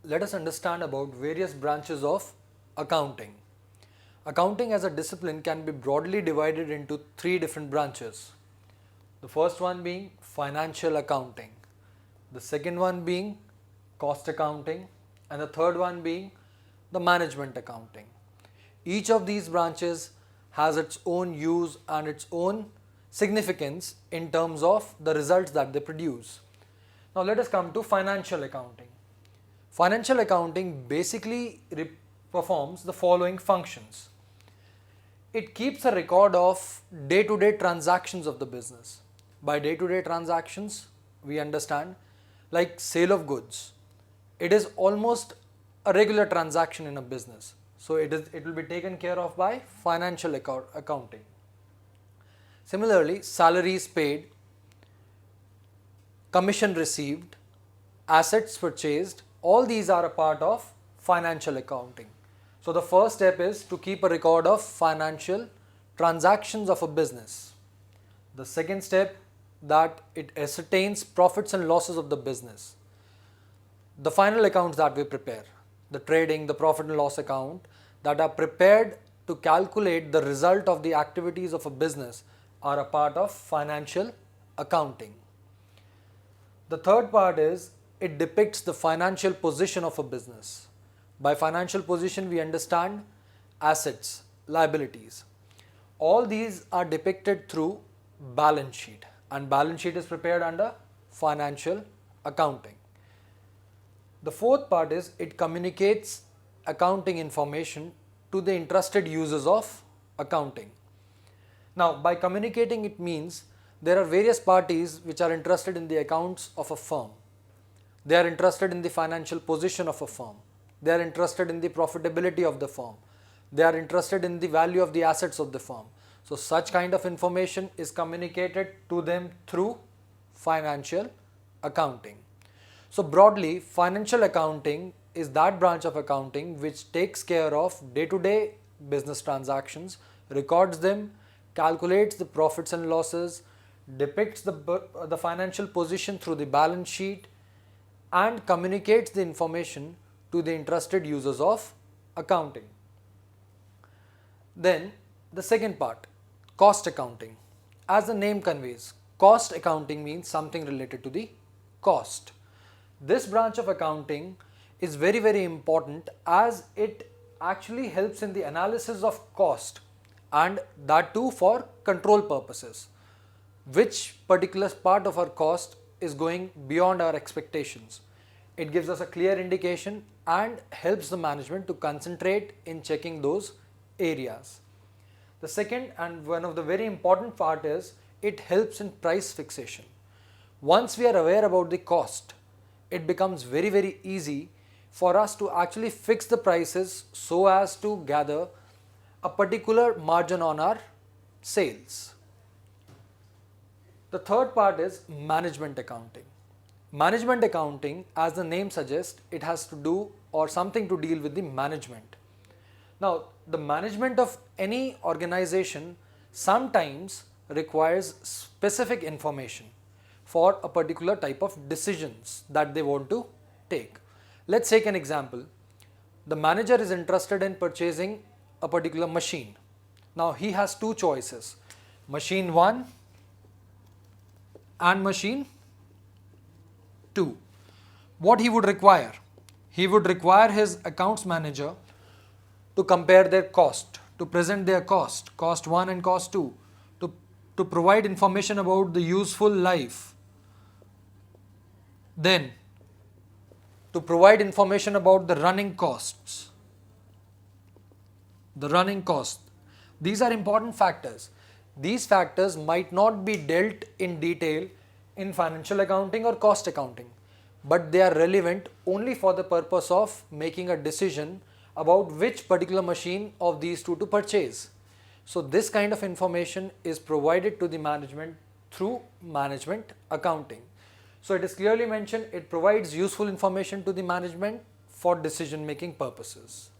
let us understand about various branches of accounting. Accounting as a discipline can be broadly divided into three different branches. The first one being financial accounting, the second one being cost accounting, and the third one being the management accounting. Each of these branches has its own use and its own significance in terms of the results that they produce. Now let us come to financial accounting. Financial accounting basically performs the following functions. It keeps a record of day-to-day transactions of the business. By day-to-day transactions, we understand like sale of goods. It is almost a regular transaction in a business. So it will be taken care of by financial accounting. Similarly, salaries paid, commission received, assets purchased, all these are a part of financial accounting. So the first step is to keep a record of financial transactions of a business. The second step, that it ascertains profits and losses of the business. The final accounts that we prepare, the trading, the profit and loss account, that are prepared to calculate the result of the activities of a business are a part of financial accounting. The third part is it depicts the financial position of a business. By financial position, we understand assets, liabilities. All these are depicted through balance sheet, and balance sheet is prepared under financial accounting. The fourth part is it communicates accounting information to the interested users of accounting. Now, by communicating, it means there are various parties which are interested in the accounts of a firm. They are interested in the financial position of a firm. They are interested in the profitability of the firm. They are interested in the value of the assets of the firm. So such kind of information is communicated to them through financial accounting. So broadly, financial accounting is that branch of accounting which takes care of day-to-day business transactions, records them, calculates the profits and losses, depicts the financial position through the balance sheet, and communicates the information to the interested users of accounting. Then the second part, cost accounting. As the name conveys, cost accounting means something related to the cost. This branch of accounting is very important as it actually helps in the analysis of cost, and that too for control purposes. Which particular part of our cost is going beyond our expectations. It gives us a clear indication and helps the management to concentrate in checking those areas. The second and one of the very important part is it helps in price fixation. Once we are aware about the cost, it becomes very easy for us to actually fix the prices so as to gather a particular margin on our sales. The third part is management accounting. Management accounting, as the name suggests, it has to do or something to deal with the management. Now, the management of any organization sometimes requires specific information for a particular type of decisions that they want to take. Let's take an example. The manager is interested in purchasing a particular machine. Now, he has two choices, machine 1 and machine 2. What he would require? He would require his accounts manager to compare their cost, to present their cost 1 and cost 2, to provide information about the useful life. Then, to provide information about the running costs. The running cost. These are important factors. These factors might not be dealt in detail in financial accounting or cost accounting, but they are relevant only for the purpose of making a decision about which particular machine of these two to purchase. So this kind of information is provided to the management through management accounting. So it is clearly mentioned, it provides useful information to the management for decision making purposes.